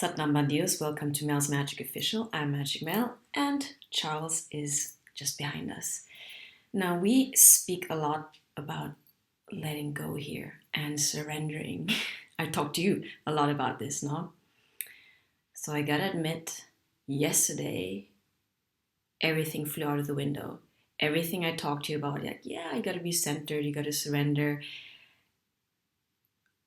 Naam, bandidos, welcome to Mel's Magic Official. I'm Magic Mel, and Charles is just behind us. Now, we speak a lot about letting go here and surrendering. I talked to you a lot about this, no? So I gotta admit, yesterday, everything flew out of the window. Everything I talked to you about, like, yeah, you gotta be centered, you gotta surrender.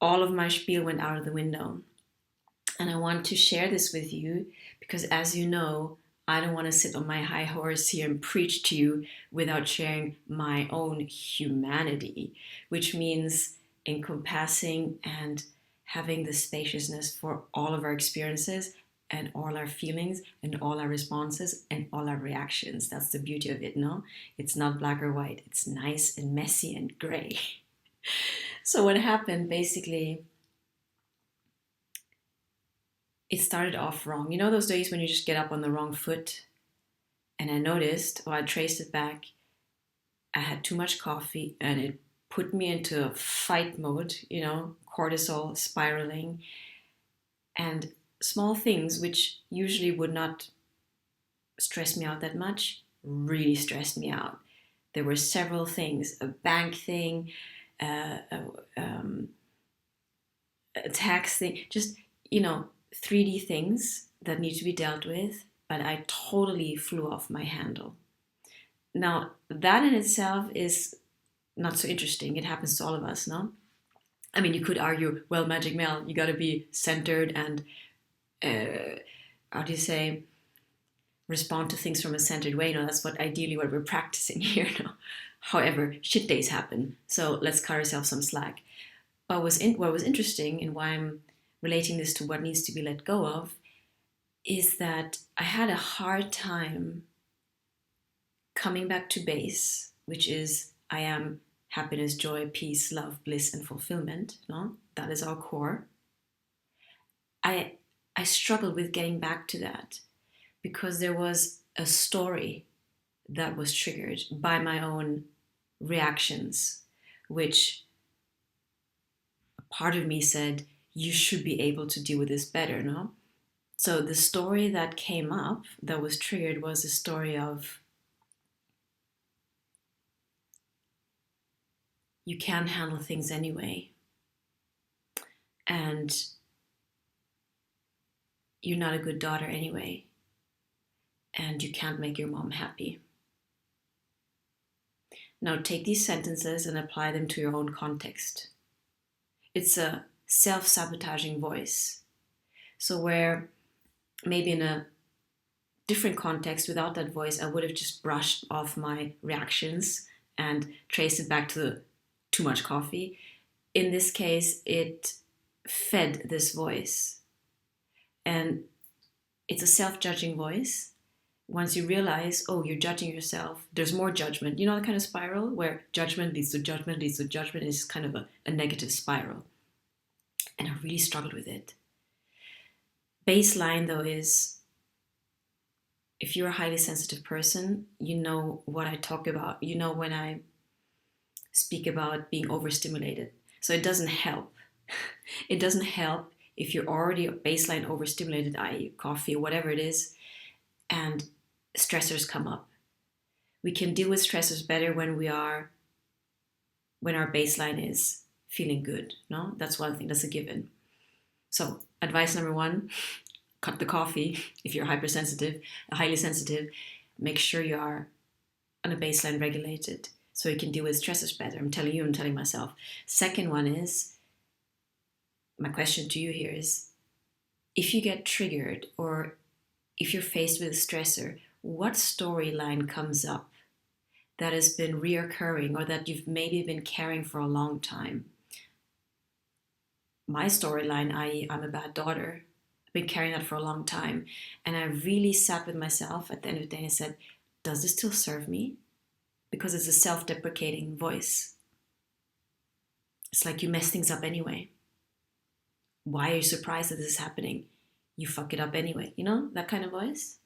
All of my spiel went out of the window. And I want to share this with you because, as you know, I don't want to sit on my high horse here and preach to you without sharing my own humanity, which means encompassing and having the spaciousness for all of our experiences and all our feelings and all our responses and all our reactions. That's the beauty of it, no? It's not black or white. It's nice and messy and gray. So what happened basically, it started off wrong. You know those days when you just get up on the wrong foot? And I noticed, or I traced it back, I had too much coffee and it put me into a fight mode, cortisol spiraling. And small things, which usually would not stress me out that much, really stressed me out. There were several things, a bank thing, uh, a, um, a tax thing, just, 3D things that need to be dealt with, but I totally flew off my handle. Now, that in itself is not so interesting. It happens to all of us, no? I mean, you could argue, well, Magic Mel, you got to be centered and, how do you say, respond to things from a centered way. No, that's ideally what we're practicing here. No? However, shit days happen, so let's cut ourselves some slack. What was interesting and why I'm relating this to what needs to be let go of is that I had a hard time coming back to base, which is I am happiness, joy, peace, love, bliss, and fulfillment. No, that is our core. I struggled with getting back to that because there was a story that was triggered by my own reactions, which a part of me said, you should be able to deal with this better, no? So the story that came up, that was triggered, was the story of you can't handle things anyway. And you're not a good daughter anyway. And you can't make your mom happy. Now take these sentences and apply them to your own context. It's a self-sabotaging voice. So where maybe in a different context without that voice, I would have just brushed off my reactions and traced it back to too much coffee. In this case, it fed this voice. And it's a self-judging voice. Once you realize, oh, you're judging yourself, there's more judgment. You know the kind of spiral where judgment leads to judgment, leads to judgment, is kind of a negative spiral. And I really struggled with it. Baseline, though, is if you're a highly sensitive person, you know what I talk about. You know when I speak about being overstimulated. So it doesn't help. It doesn't help if you're already baseline overstimulated, i.e. coffee or whatever it is, and stressors come up. We can deal with stressors better when our baseline is feeling good. No, that's one thing. That's a given. So advice number one: cut the coffee. If you're hypersensitive, highly sensitive, make sure you are on a baseline regulated so you can deal with stressors better. I'm telling you, I'm telling myself. Second one is, my question to you here is, if you get triggered or if you're faced with a stressor, what storyline comes up that has been reoccurring or that you've maybe been carrying for a long time? My storyline, i.e. I'm a bad daughter, I've been carrying that for a long time. And I really sat with myself at the end of the day and I said, does this still serve me? Because it's a self-deprecating voice. It's like you mess things up anyway. Why are you surprised that this is happening? You fuck it up anyway. You know, that kind of voice?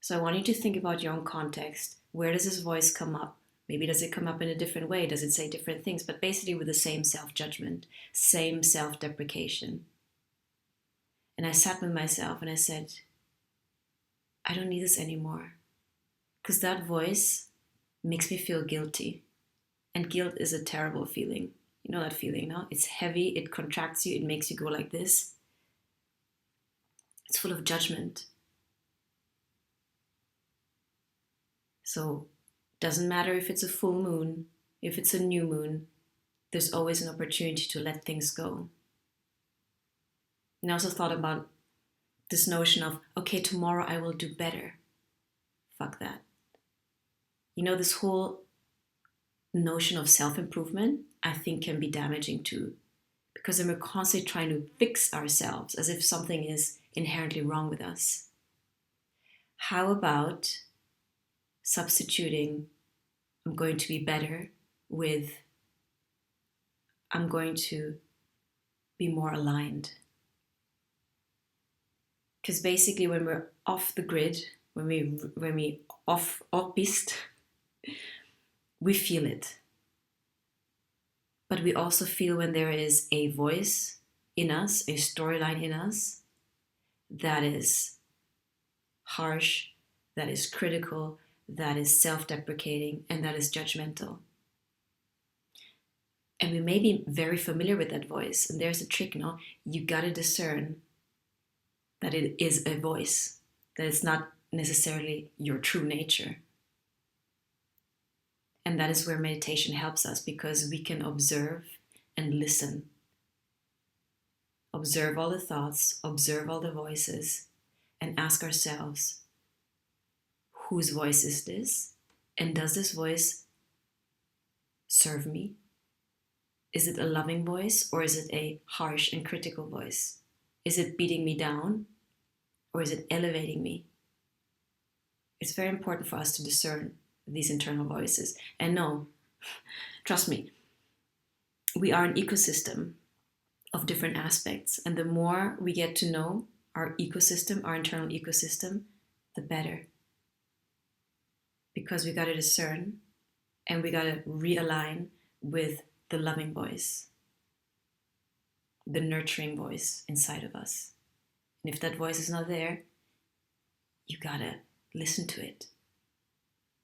So I want you to think about your own context. Where does this voice come up? Maybe does it come up in a different way? Does it say different things? But basically with the same self-judgment, same self-deprecation. And I sat with myself and I said, I don't need this anymore. Because that voice makes me feel guilty. And guilt is a terrible feeling. You know that feeling, no? It's heavy, it contracts you, it makes you go like this. It's full of judgment. So, doesn't matter if it's a full moon, if it's a new moon, there's always an opportunity to let things go. And I also thought about this notion of, okay, tomorrow I will do better. Fuck that. You know, this whole notion of self-improvement, I think can be damaging too. Because then we're constantly trying to fix ourselves as if something is inherently wrong with us. How about substituting I'm going to be better with I'm going to be more aligned? Because basically when we're off the grid, when we off piste, we feel it. But we also feel when there is a voice in us, a storyline in us that is harsh, that is critical, that is self-deprecating, and that is judgmental. And we may be very familiar with that voice. And there's a trick, no? You gotta discern that it is a voice, that it's not necessarily your true nature. And that is where meditation helps us, because we can observe and listen. Observe all the thoughts, observe all the voices, and ask ourselves, whose voice is this? And does this voice serve me? Is it a loving voice, or is it a harsh and critical voice? Is it beating me down, or is it elevating me? It's very important for us to discern these internal voices. And no, trust me, we are an ecosystem of different aspects. And the more we get to know our ecosystem, our internal ecosystem, the better. Because we got to discern and we got to realign with the loving voice, the nurturing voice inside of us. And if that voice is not there, you got to listen to it.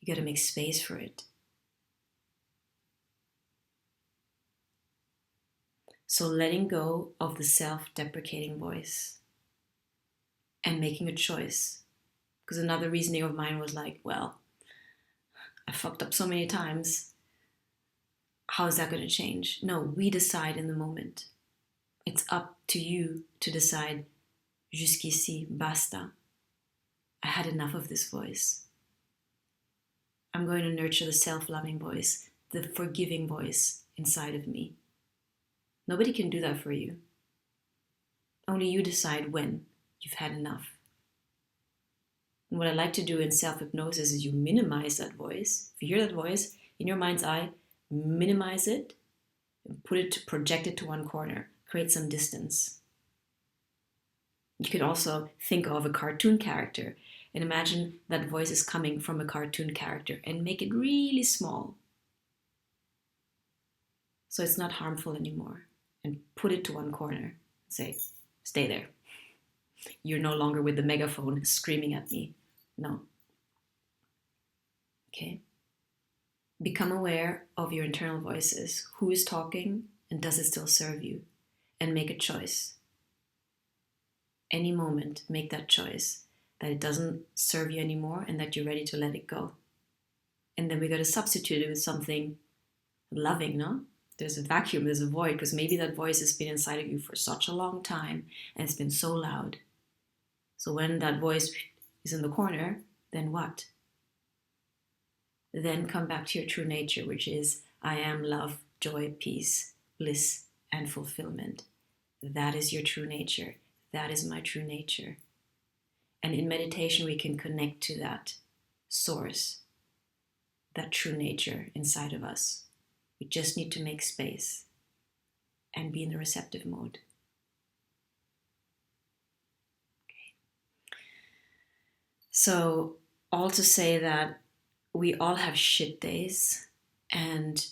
You got to make space for it. So letting go of the self-deprecating voice and making a choice. Because another reasoning of mine was like, well, I fucked up so many times. How is that going to change? No, we decide in the moment. It's up to you to decide, jusqu'ici, basta. I had enough of this voice. I'm going to nurture the self-loving voice, the forgiving voice inside of me. Nobody can do that for you. Only you decide when you've had enough. And what I like to do in self-hypnosis is you minimize that voice. If you hear that voice, in your mind's eye, minimize it and project it to one corner. Create some distance. You could also think of a cartoon character and imagine that voice is coming from a cartoon character and make it really small. So it's not harmful anymore. And put it to one corner. Say, stay there. You're no longer with the megaphone screaming at me. No. Okay? Become aware of your internal voices. Who is talking and does it still serve you? And make a choice. Any moment, make that choice that it doesn't serve you anymore and that you're ready to let it go. And then we got to substitute it with something loving, no? There's a vacuum, there's a void, because maybe that voice has been inside of you for such a long time and it's been so loud. So when that voice is in the corner, then what? Then come back to your true nature, which is I am love, joy, peace, bliss, and fulfillment. That is your true nature. That is my true nature. And in meditation, we can connect to that source, that true nature inside of us. We just need to make space and be in the receptive mode. Okay. So, all to say that we all have shit days and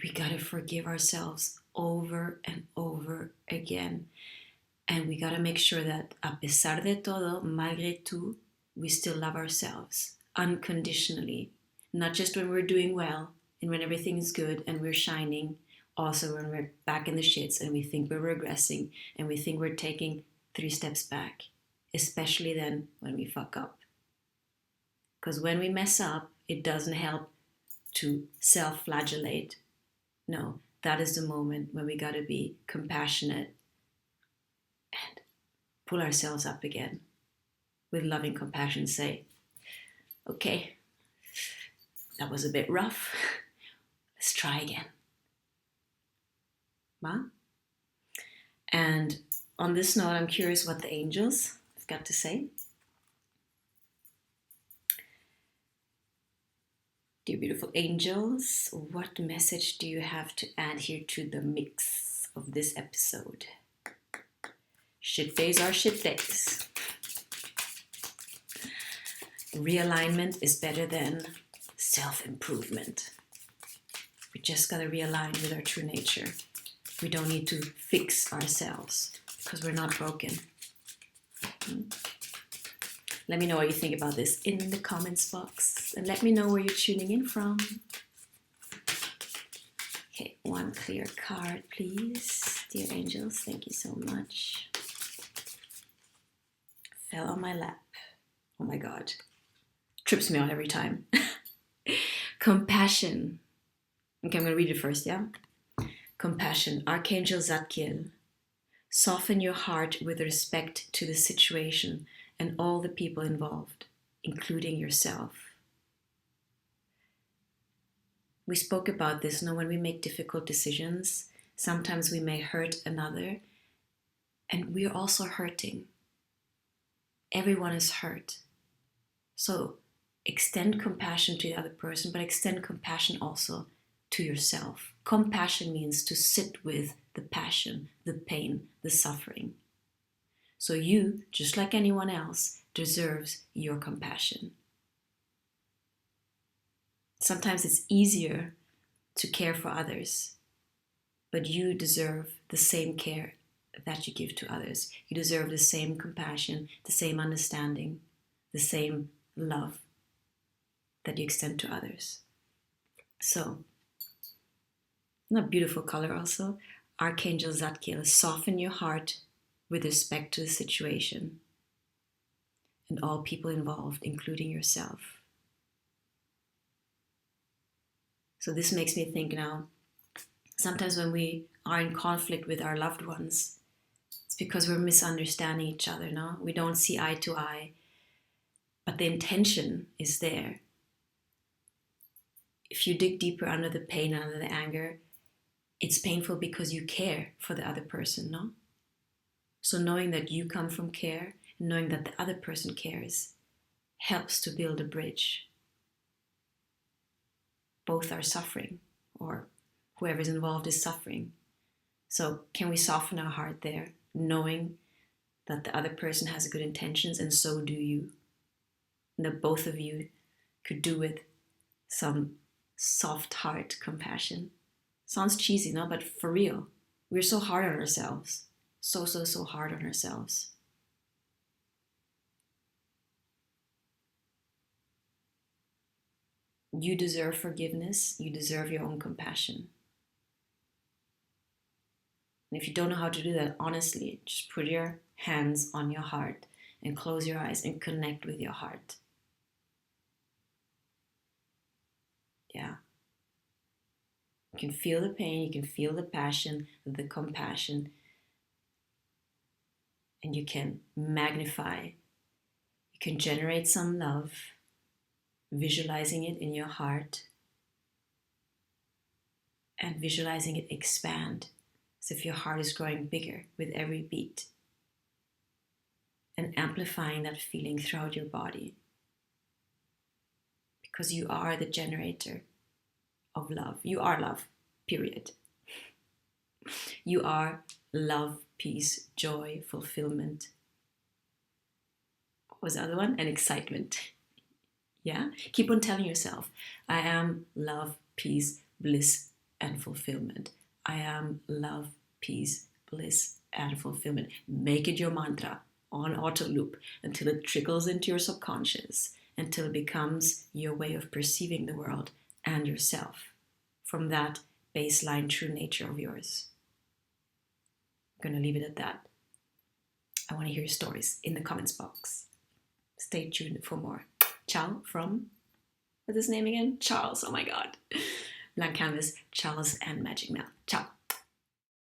we gotta forgive ourselves over and over again. And we got to make sure that a pesar de todo, malgré tout, we still love ourselves unconditionally. Not just when we're doing well and when everything is good and we're shining, also when we're back in the shits and we think we're regressing and we think we're taking 3 steps back, especially then when we fuck up. Because when we mess up, it doesn't help to self-flagellate. No, that is the moment when we gotta be compassionate and pull ourselves up again with loving compassion. Say, okay, that was a bit rough. Let's try again. Ma? And on this note, I'm curious what the angels have got to say. Dear beautiful angels, what message do you have to add here to the mix of this episode? Shit days are shit days. Realignment is better than self-improvement. We just gotta realign with our true nature. We don't need to fix ourselves because we're not broken. Let me know what you think about this in the comments box. And let me know where you're tuning in from. Okay, one clear card, please. Dear angels, thank you so much. Fell on my lap. Oh my God. Trips me out every time. Compassion. Okay, I'm going to read it first, yeah? Compassion. Archangel Zadkiel. Soften your heart with respect to the situation and all the people involved, including yourself. We spoke about this, when we make difficult decisions, sometimes we may hurt another, and we're also hurting. Everyone is hurt. So extend compassion to the other person, but extend compassion also to yourself. Compassion means to sit with the passion, the pain, the suffering. So you, just like anyone else, deserves your compassion. Sometimes it's easier to care for others, but you deserve the same care that you give to others. You deserve the same compassion, the same understanding, the same love that you extend to others. So, isn't that a beautiful color also? Archangel Zadkiel, soften your heart with respect to the situation and all people involved, including yourself. So this makes me think now, sometimes when we are in conflict with our loved ones, it's because we're misunderstanding each other, no? We don't see eye to eye, but the intention is there. If you dig deeper under the pain, under the anger, it's painful because you care for the other person, no? So knowing that you come from care, and knowing that the other person cares, helps to build a bridge. Both are suffering, or whoever's involved is suffering. So can we soften our heart there, knowing that the other person has good intentions and so do you? And that both of you could do with some soft heart compassion. Sounds cheesy, no? But for real, we're so hard on ourselves. So hard on ourselves. You deserve forgiveness. You deserve your own compassion. And if you don't know how to do that, honestly, just put your hands on your heart and close your eyes and connect with your heart. Yeah. You can feel the pain, you can feel the passion, the compassion, and you can magnify. You can generate some love, visualizing it in your heart and visualizing it expand as if your heart is growing bigger with every beat and amplifying that feeling throughout your body because you are the generator of love. You are love, period. You are love, peace, joy, fulfillment. What was the other one? And excitement. Yeah? Keep on telling yourself, I am love, peace, bliss, and fulfillment. I am love, peace, bliss, and fulfillment. Make it your mantra on auto loop until it trickles into your subconscious, until it becomes your way of perceiving the world and yourself from that baseline true nature of yours. I'm going to leave it at that. I want to hear your stories in the comments box. Stay tuned for more. Ciao from, what's his name again? Charles, oh my god. Blank Canvas, Charles and Magic Mel. Ciao.